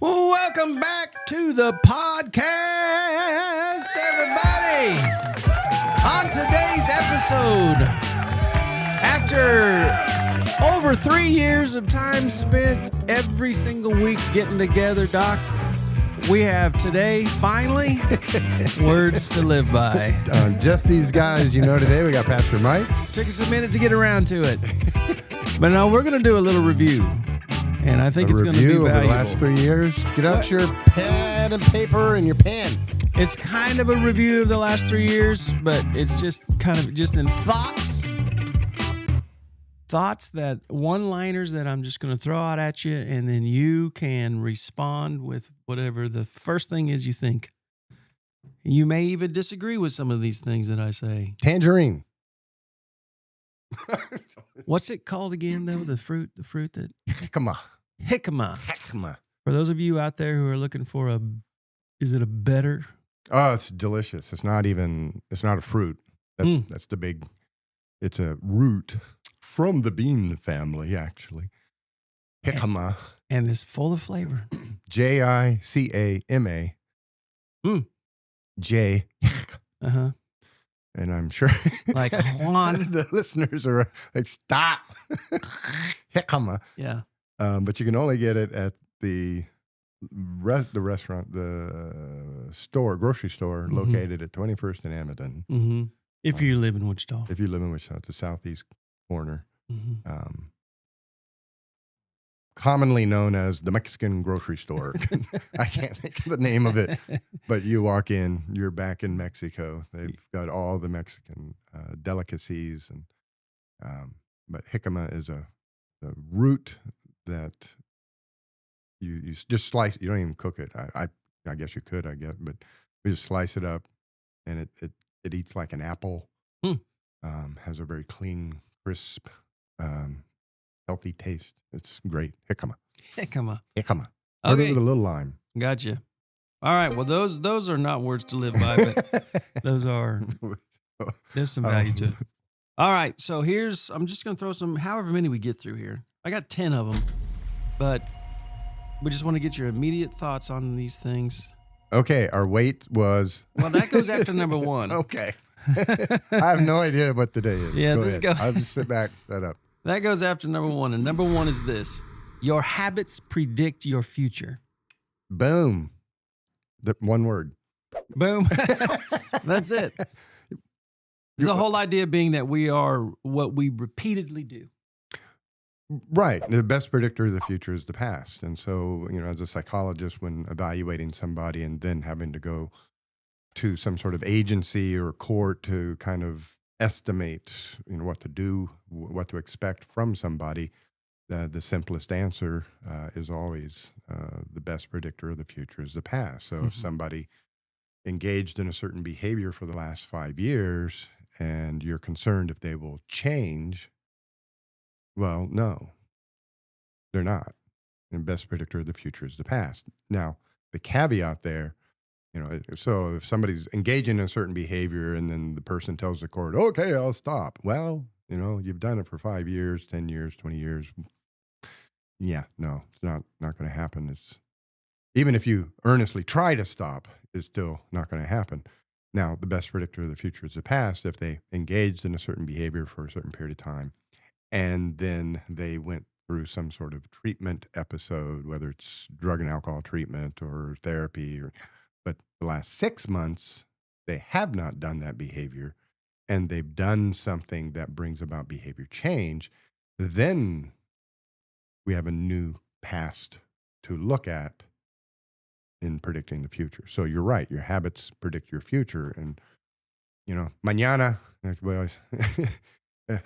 Well, welcome back to the podcast, everybody. On today's episode, after over 3 years of time spent every single week getting together, Doc, we have today, finally, words to live by. Just these guys, today we got Pastor Mike. Took us a minute to get around to it. But now we're going to do a little review. And I think it's going to be valuable. Over the last 3 years. Get out your pad and paper and your pen. It's kind of a review of the last 3 years, but it's just kind of just in thoughts. Thoughts that one-liners that I'm just going to throw out at you, and then you can respond with whatever the first thing is you think. You may even disagree with some of these things that I say. Tangerine. What's it called again, though? The fruit that... Jicama. Jicama. For those of you out there who are looking for is it a better? Oh, it's delicious. It's not a fruit. That's the big, it's a root from the bean family, actually. Jicama. And it's full of flavor. Jicama. J. Uh-huh. And I'm sure like Juan, the listeners are like, stop. Jicama. Yeah. But you can only get it at the restaurant, the store, grocery store, located at 21st and Amadon. Mm-hmm. If you live in Wichita. If you live in Wichita, it's the southeast corner. Mm-hmm. Commonly known as the Mexican grocery store. I can't think of the name of it, but you walk in, you're back in Mexico. They've got all the Mexican delicacies, but jicama is a root that you just slice. You don't even cook it. I guess you could, but we just slice it up, and it eats like an apple. Has a very clean, crisp, healthy taste. It's great. Jicama. Okay. With a little lime. Gotcha. All right. Well, those are not words to live by, but there's some value to it. All right. So I'm just going to throw some, however many we get through here. I got 10 of them, but we just want to get your immediate thoughts on these things. Okay. Our weight was. Well, that goes after number one. Okay. I have no idea what the day is. Yeah, I'll just sit back, that up. That goes after number one. And number one is this: your habits predict your future. Boom. One word. Boom. That's it. The whole idea being that we are what we repeatedly do. Right. The best predictor of the future is the past. And so, as a psychologist, when evaluating somebody and then having to go to some sort of agency or court to kind of estimate, what to do, what to expect from somebody, the simplest answer is always the best predictor of the future is the past. So if somebody engaged in a certain behavior for the last 5 years and you're concerned if they will change, well, no, they're not. And the best predictor of the future is the past. Now, the caveat there, so if somebody's engaging in a certain behavior and then the person tells the court, okay, I'll stop. Well, you've done it for 5 years, 10 years, 20 years. Yeah, no, it's not going to happen. It's even if you earnestly try to stop, it's still not going to happen. Now, the best predictor of the future is the past. If they engaged in a certain behavior for a certain period of time, and then they went through some sort of treatment episode, whether it's drug and alcohol treatment or therapy, but the last 6 months, they have not done that behavior, and they've done something that brings about behavior change, then we have a new past to look at in predicting the future. So you're right. Your habits predict your future. And, mañana, well,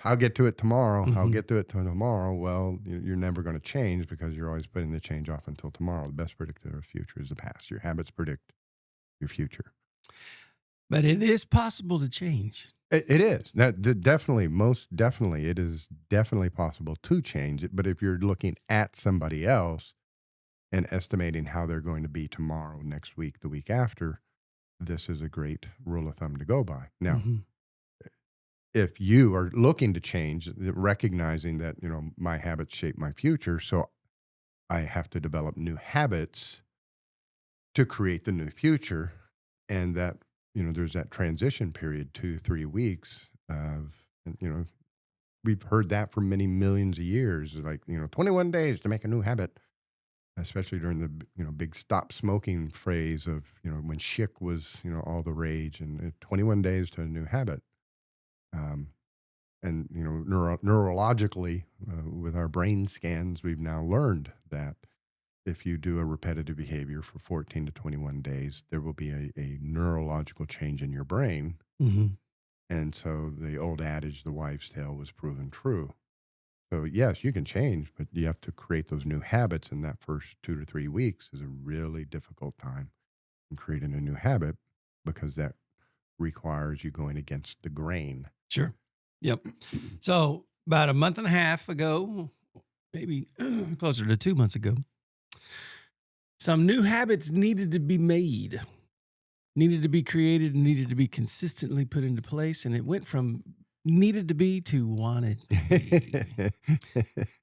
I'll get to it tomorrow. I'll get to it tomorrow. Well, you're never going to change because you're always putting the change off until tomorrow. The best predictor of the future is the past. Your habits predict your future. But it is possible to change. It is. Definitely, most definitely, it is definitely possible to change it. But if you're looking at somebody else and estimating how they're going to be tomorrow, next week, the week after, this is a great rule of thumb to go by. Now, if you are looking to change, recognizing that, my habits shape my future, so I have to develop new habits to create the new future. And that, there's that transition period, 2, 3 weeks of, we've heard that for many millions of years. It's like, 21 days to make a new habit, especially during the, big stop smoking phrase of, when chic was, all the rage, and 21 days to a new habit. And, neurologically, with our brain scans, we've now learned that if you do a repetitive behavior for 14 to 21 days, there will be a neurological change in your brain. Mm-hmm. And so the old adage, the wives' tale, was proven true. So yes, you can change, but you have to create those new habits. And that first 2 to 3 weeks is a really difficult time in creating a new habit, because that requires you going against the grain. Sure. Yep. So about a month and a half ago, maybe closer to 2 months ago, some new habits needed to be made, needed to be created, and needed to be consistently put into place. And it went from needed to be to wanted to be.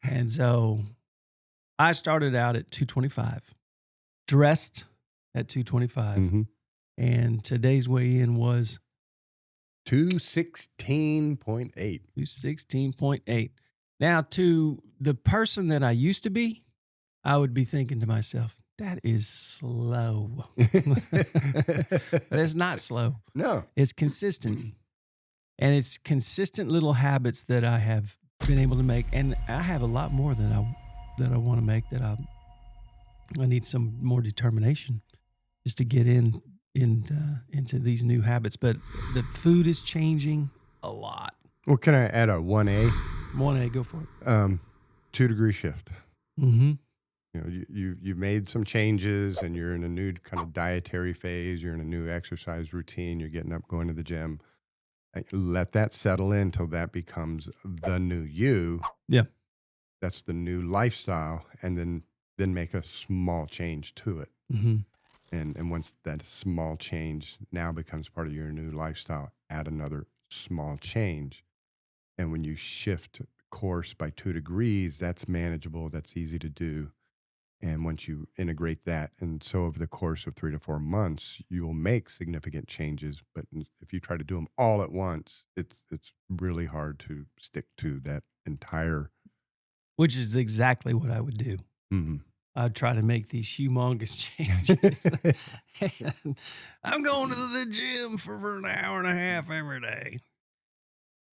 And so I started out at 225, dressed at 225. Mm-hmm. And today's weigh-in was 216.8. 216.8. Now, to the person that I used to be, I would be thinking to myself, that is slow. But it's not slow. No. It's consistent. And it's consistent little habits that I have been able to make. And I have a lot more that I want to make, that I need some more determination just to get into these new habits. But the food is changing a lot. Well, can I add a 1A? 1A, go for it. 2-degree shift. Mm-hmm. You made some changes, and you're in a new kind of dietary phase. You're in a new exercise routine. You're getting up, going to the gym. Let that settle in until that becomes the new you. Yeah. That's the new lifestyle. And then make a small change to it. Mm-hmm. And once that small change now becomes part of your new lifestyle, add another small change. And when you shift course by 2 degrees, that's manageable. That's easy to do. And once you integrate that, and so over the course of 3 to 4 months, you will make significant changes. But if you try to do them all at once, it's really hard to stick to that entire. Which is exactly what I would do. Mm-hmm. I'd try to make these humongous changes. And I'm going to the gym for an hour and a half every day.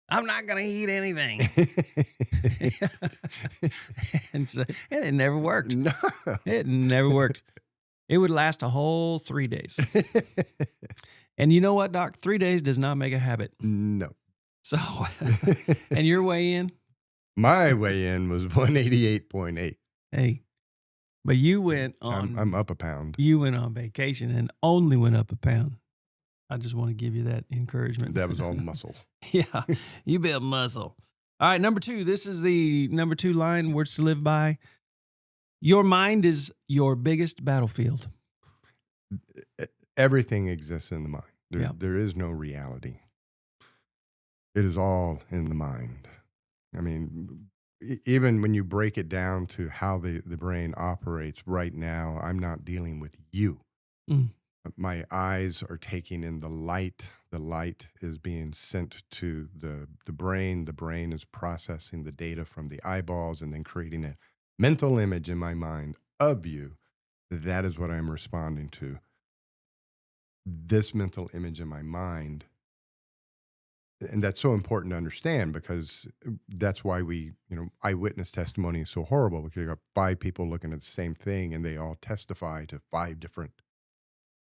I'm not going to eat anything. And it never worked. No. It never worked. It would last a whole 3 days. And you know what, Doc? 3 days does not make a habit. No. So, and your weigh-in? My weigh-in was 188.8. Hey, but you went on. I'm up a pound. You went on vacation and only went up a pound. I just want to give you that encouragement. That was all muscle. Yeah, you build muscle. All right, number 2. This is the number 2 line, words to live by. Your mind is your biggest battlefield. Everything exists in the mind. Yeah. There is no reality. It is all in the mind. I mean, even when you break it down to how the brain operates right now, I'm not dealing with you. Mm. My eyes are taking in the light. The light is being sent to the brain. The brain is processing the data from the eyeballs and then creating a mental image in my mind of you. That is what I'm responding to. This mental image in my mind. And that's so important to understand, because that's why eyewitness testimony is so horrible, because you got 5 people looking at the same thing and they all testify to 5 different,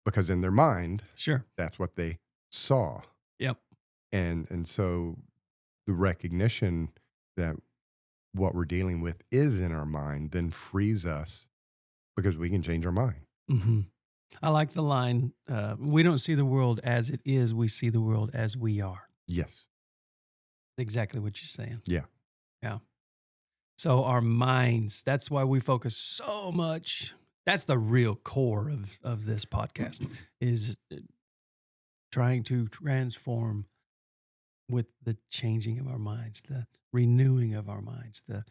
because in their mind, Sure, that's what they saw. Yep. And so the recognition that what we're dealing with is in our mind then frees us, because we can change our mind. Mm-hmm. I like the line, we don't see the world as it is, we see the world as we are. Yes. Exactly what you're saying. Yeah. Yeah. So our minds, that's why we focus so much. That's the real core of this podcast, is trying to transform with the changing of our minds, the renewing of our minds, the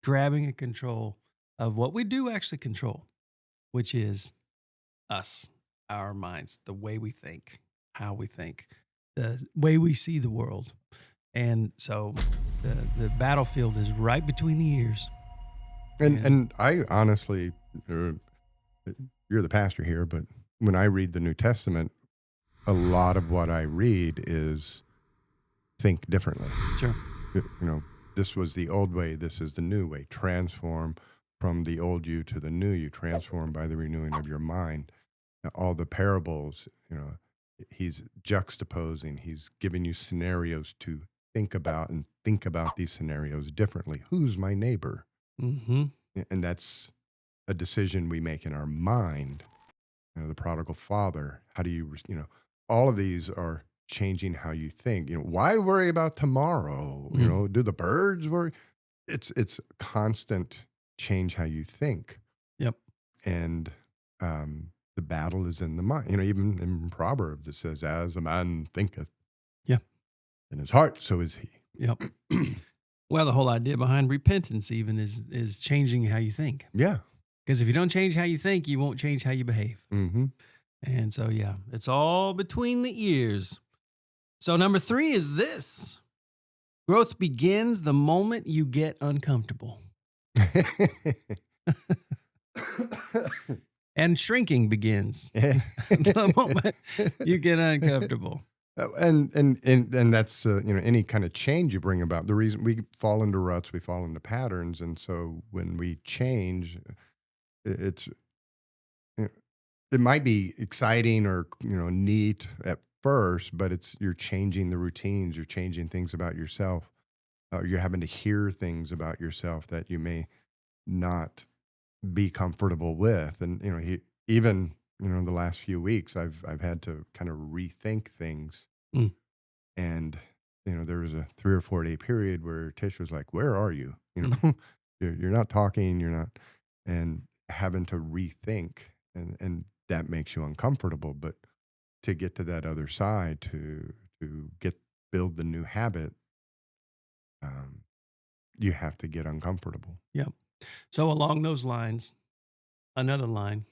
grabbing and control of what we do actually control, which is us, our minds, the way we think, how we think, the way we see the world. And so the battlefield is right between the ears. And I honestly, you're the pastor here, but when I read the New Testament, a lot of what I read is think differently. Sure. This was the old way, this is the new way. Transform from the old you to the new you, transformed by the renewing of your mind. All the parables, he's juxtaposing, he's giving you scenarios to think about and think about these scenarios differently. Who's my neighbor? Mm-hmm. And that's a decision we make in our mind. The prodigal father, how do you, all of these are changing how you think. Why worry about tomorrow? Do the birds worry? It's constant change how you think. Yep. And the battle is in the mind. Even in Proverbs it says, "As a man thinketh, in his heart, so is he." Yep. Well, the whole idea behind repentance even is changing how you think. Yeah. Because if you don't change how you think, you won't change how you behave. Mm-hmm. And so, yeah, it's all between the ears. So number 3 is this. Growth begins the moment you get uncomfortable. And shrinking begins the moment you get uncomfortable. And that's any kind of change you bring about. The reason we fall into ruts, we fall into patterns, and so when we change, it might be exciting or neat at first, but you're changing the routines, you're changing things about yourself, you're having to hear things about yourself that you may not be comfortable with, and even the last few weeks, I've had to kind of rethink things, and there was a 3 or 4 day period where Tish was like, "Where are you? You're not talking, you're not," and having to rethink, and that makes you uncomfortable. But to get to that other side, to build the new habit, you have to get uncomfortable. Yep. So along those lines, another line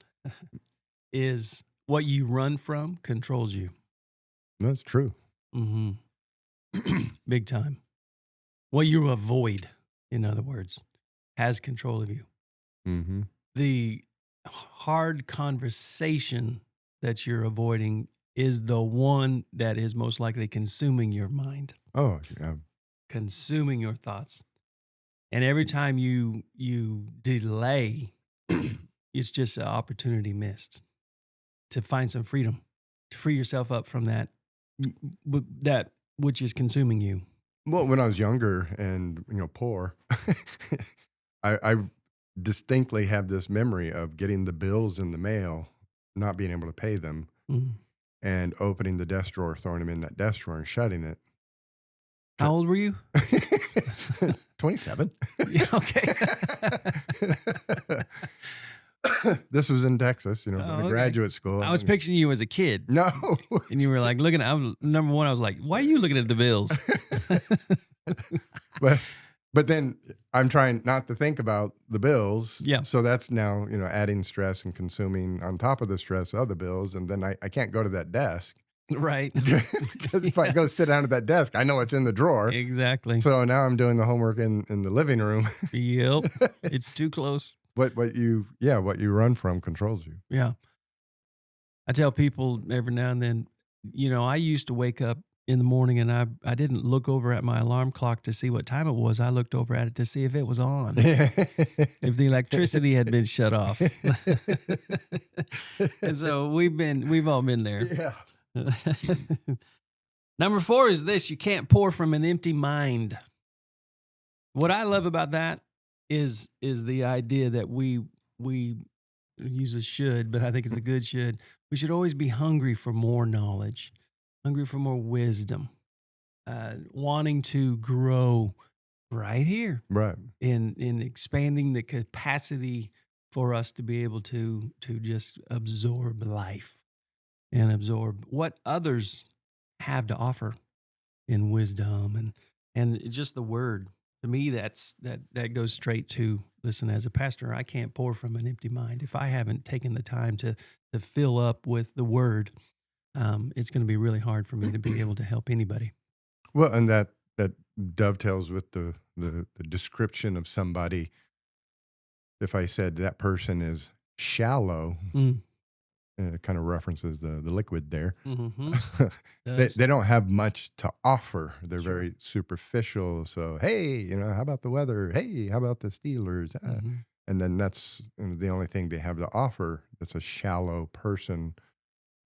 is what you run from controls you. That's true. Mm-hmm. Big time. What you avoid, in other words, has control of you. Mm-hmm. The hard conversation that you're avoiding is the one that is most likely consuming your mind. Oh, yeah. Consuming your thoughts. And every time you delay, it's just an opportunity missed to find some freedom, to free yourself up from that which is consuming you. Well, when I was younger and poor, I distinctly have this memory of getting the bills in the mail, not being able to pay them, and opening the desk drawer, throwing them in that desk drawer, and shutting it. How old were you? 27. Yeah, okay. This was in Texas, in a graduate school. I was picturing you as a kid. No. And you were like looking at, number one, I was like, why are you looking at the bills? But then I'm trying not to think about the bills. Yeah. So that's now, adding stress and consuming on top of the stress of the bills. And then I can't go to that desk. Right. Because if I go sit down at that desk, I know it's in the drawer. Exactly. So now I'm doing the homework in the living room. Yep. It's too close. What you run from controls you. Yeah. I tell people every now and then, I used to wake up in the morning and I didn't look over at my alarm clock to see what time it was. I looked over at it to see if it was on, if the electricity had been shut off. And so we've all been there. Yeah. Number 4 is this: you can't pour from an empty mind. What I love about that is the idea that we use a should, but I think it's a good should. We should always be hungry for more knowledge, hungry for more wisdom, wanting to grow right here, Right. In expanding the capacity for us to be able to just absorb life and absorb what others have to offer in wisdom and just the word. To me, that goes straight to, listen, as a pastor, I can't pour from an empty mind. If I haven't taken the time to fill up with the word, it's going to be really hard for me to be able to help anybody. Well, and that dovetails with the description of somebody. If I said that person is shallow, it kind of references the liquid there. Mm-hmm. They don't have much to offer. They're Sure. very superficial. So, hey, how about the weather? Hey, how about the Steelers? Mm-hmm. And then that's the only thing they have to offer. That's a shallow person.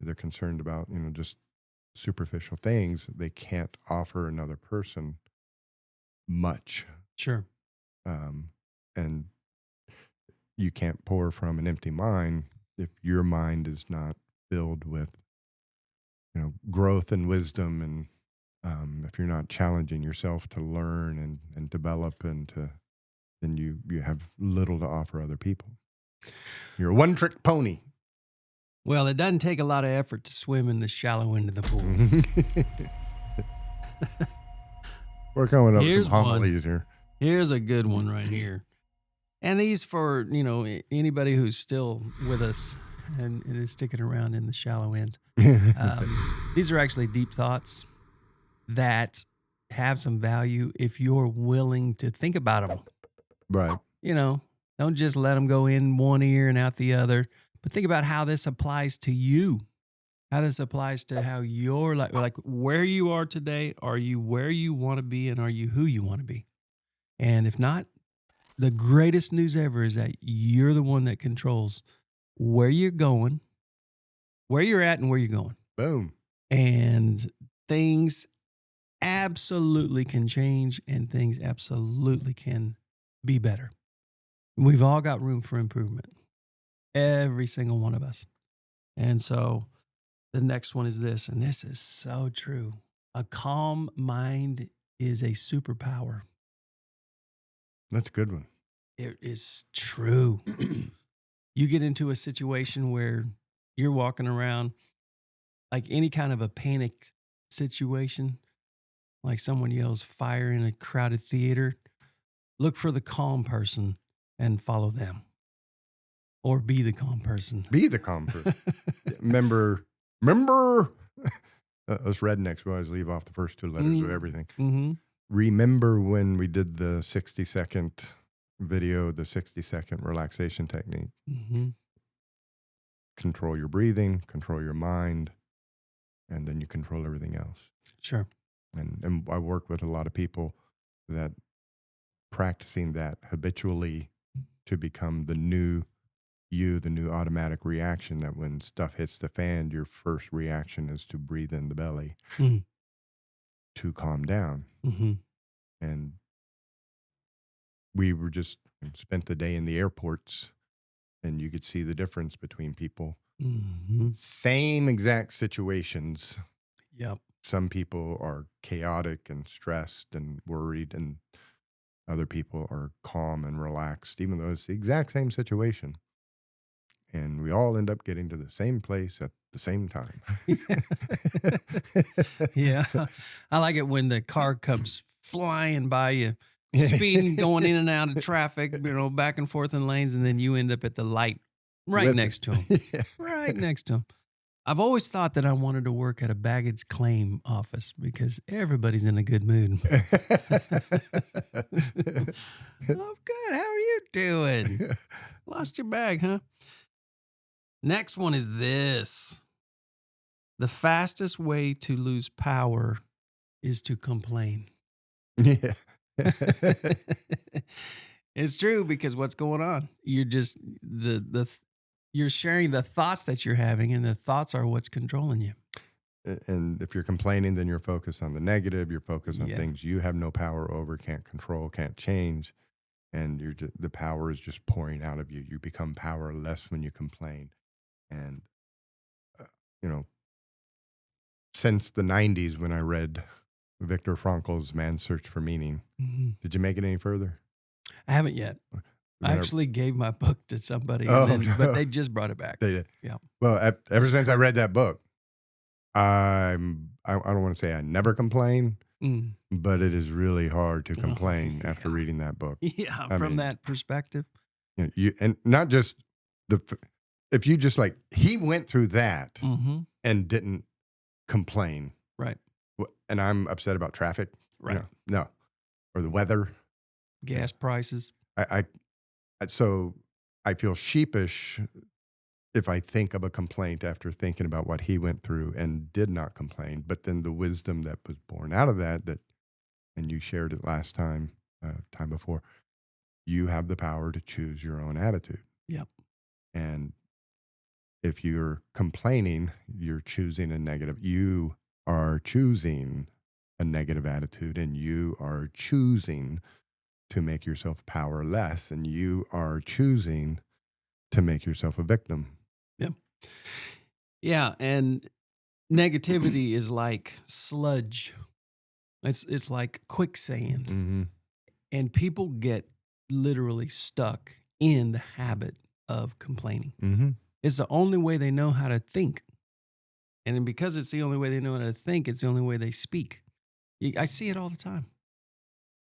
They're concerned about, just superficial things. They can't offer another person much. Sure. And you can't pour from an empty mind if your mind is not filled with, growth and wisdom. And if you're not challenging yourself to learn and develop then you have little to offer other people. You're a one-trick pony. Well, it doesn't take a lot of effort to swim in the shallow end of the pool. We're coming up with Here's some homilies here. Here's a good one right here. And these for, anybody who's still with us and is sticking around in the shallow end. These are actually deep thoughts that have some value if you're willing to think about them. Right. Don't just let them go in one ear and out the other, but think about how this applies to you. How this applies to how you're like where you are today. Are you where you want to be, and are you who you want to be? And if not, the greatest news ever is that you're the one that controls where you're going, where you're at, and where you're going. Boom. And things absolutely can change, and things absolutely can be better. We've all got room for improvement. Every single one of us. And so the next one is this, and this is so true. A calm mind is a superpower. That's a good one. It is true. You get into a situation where you're walking around like any kind of a panicked situation, like someone yells fire in a crowded theater, look for the calm person and follow them. Or be the calm person. Be the calm person. Remember, us rednecks, we always leave off the first two letters of everything. Mm-hmm. Remember when we did the 60-second video, the 60-second relaxation technique? Mm-hmm. Control your breathing, control your mind, and then you control everything else. Sure. And I work with a lot of people that practicing that habitually to become the new you, the new automatic reaction, that when stuff hits the fan, your first reaction is to breathe in the belly to calm down. Mm-hmm. And we were just spent the day in the airports, and you could see the difference between people. Mm-hmm. Same exact situations. Yep. Some people are chaotic and stressed and worried, and other people are calm and relaxed, even though it's the exact same situation. And we all end up getting to the same place at the same time. Yeah. I like it when the car comes flying by you, speeding, going in and out of traffic, back and forth in lanes, and then you end up at the light right next to him. Yeah. Right next to him. I've always thought that I wanted to work at a baggage claim office because everybody's in a good mood. Oh, good. How are you doing? Lost your bag, huh? Next one is this. The fastest way to lose power is to complain. Yeah. It's true, because what's going on? You're just you're sharing the thoughts that you're having, and the thoughts are what's controlling you. And if you're complaining, then you're focused on the negative. You're focused on Yeah. things you have no power over, can't control, can't change. And the power is just pouring out of you. You become powerless when you complain. And, since the 90s, when I read Viktor Frankl's Man's Search for Meaning, did you make it any further? I haven't yet. I actually gave my book to somebody, but they just brought it back. They did. Yeah. Well, ever since I read that book, I don't want to say I never complain, Mm. but it is really hard to Oh, complain after yeah. reading that book. Yeah, I from mean, that perspective. and not just if you just like, he went through that Mm-hmm. and didn't complain. Right. And I'm upset about traffic. Right. No. Or the weather. Gas prices. So I feel sheepish if I think of a complaint after thinking about what he went through and did not complain. But then the wisdom that was born out of that, and you shared it last time before, you have the power to choose your own attitude. Yep. And if you're complaining, you're choosing a negative. You are choosing a negative attitude, and you are choosing to make yourself powerless, and you are choosing to make yourself a victim. Yep. Yeah, and negativity is like sludge. It's like quicksand. Mm-hmm. And people get literally stuck in the habit of complaining. Mm-hmm. It's the only way they know how to think. And then because it's the only way they know how to think, it's the only way they speak. I see it all the time.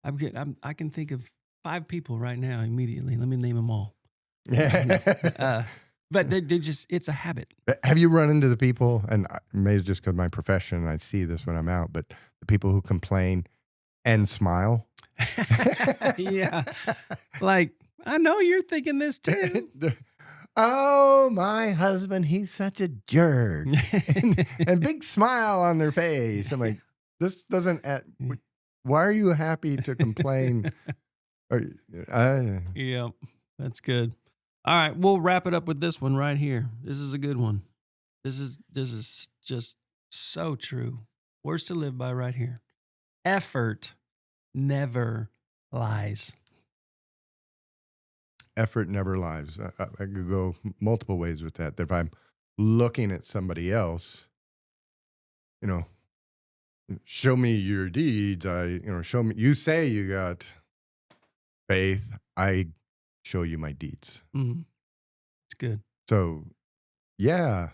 I can think of 5 people right now immediately. Let me name them all. But they just, it's a habit. Have you run into the people, and maybe it's just because my profession, I see this when I'm out, but the people who complain and smile? Yeah. Like, I know you're thinking this too. Oh, my husband, he's such a jerk. and big smile on their face. I'm like, this doesn't, why are you happy to complain? Yep, that's good. All right, we'll wrap it up with this one right here. This is a good one. This is just so true. Words to live by right here. Effort never lies. Effort never lies. I could go multiple ways with that. That if I'm looking at somebody else, show me your deeds. Show me. You say you got faith. I show you my deeds. Mm-hmm. It's good. So, yeah,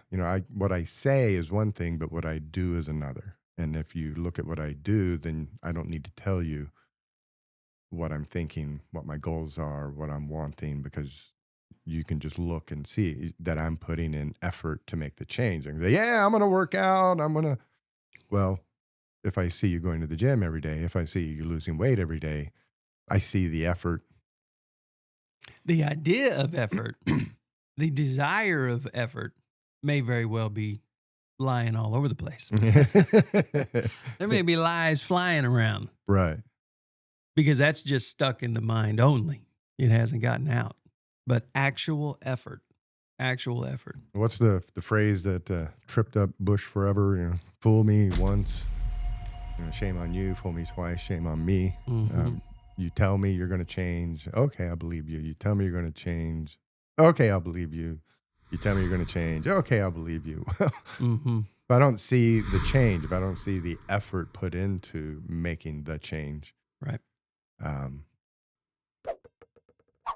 what I say is one thing, but what I do is another. And if you look at what I do, then I don't need to tell you what I'm thinking, what my goals are, what I'm wanting, because you can just look and see that I'm putting in effort to make the change. And say, yeah, I'm going to work out. Well, if I see you going to the gym every day, if I see you losing weight every day, I see the effort. The idea of effort, the desire of effort may very well be lying all over the place. There may be lies flying around. Right. Because that's just stuck in the mind only. It hasn't gotten out. But actual effort. What's the phrase that tripped up Bush forever? Fool me once, shame on you. Fool me twice, shame on me. Mm-hmm. You tell me you're going to change. Okay, I believe you. You tell me you're going to change. Okay, I'll believe you. You tell me you're going to change. Okay, I'll believe you. Mm-hmm. If I don't see the change, if I don't see the effort put into making the change, right.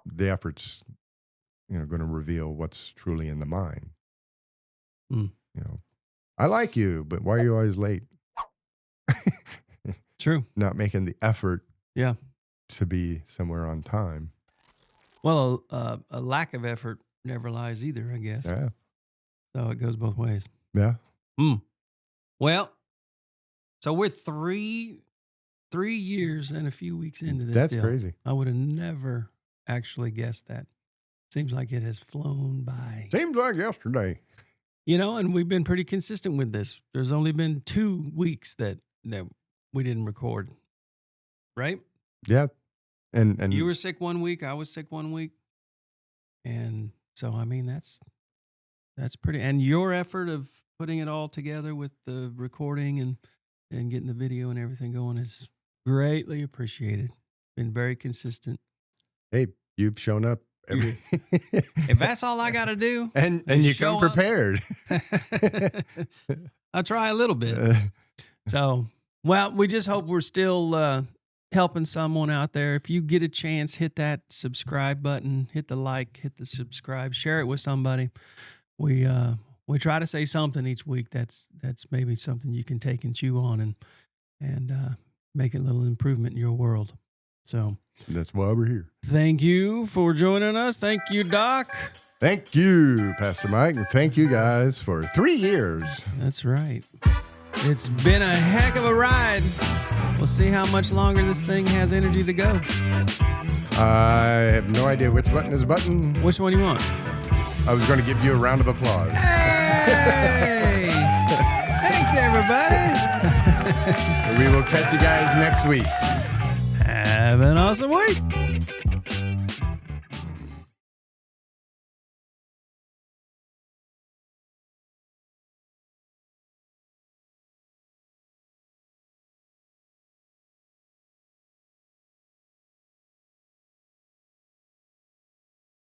The effort's going to reveal what's truly in the mind. I like you, but why are you always late? True. Not making the effort Yeah. to be somewhere on time. Well, a lack of effort never lies either, I guess. Yeah. So it goes both ways. Yeah. Well, so we're three years and a few weeks into this. That's deal. crazy. I would have never actually guessed that. Seems like it has flown by. Seems like yesterday. And we've been pretty consistent with this. There's only been 2 weeks that we didn't record. Right? Yeah. And you were sick 1 week, I was sick 1 week. And so I mean that's pretty, and your effort of putting it all together with the recording and getting the video and everything going is greatly appreciated. Been very consistent. Hey, you've shown up. If that's all I got to do, and you come prepared. I'll try a little bit. So, well, we just hope we're still helping someone out there. If you get a chance, hit that subscribe button, hit the like, hit the subscribe, share it with somebody. We try to say something each week that's maybe something you can take and chew on and make a little improvement in your world. So That's why we're here. thank you for joining us. Thank you, Doc. Thank you, Pastor Mike, and thank you guys for 3 years. That's right. It's been a heck of a ride. We'll see how much longer this thing has energy to go. I have no idea which button is button. Which one you want? I was going to give you a round of applause. Hey! Thanks, everybody. We will catch you guys next week. Have an awesome week.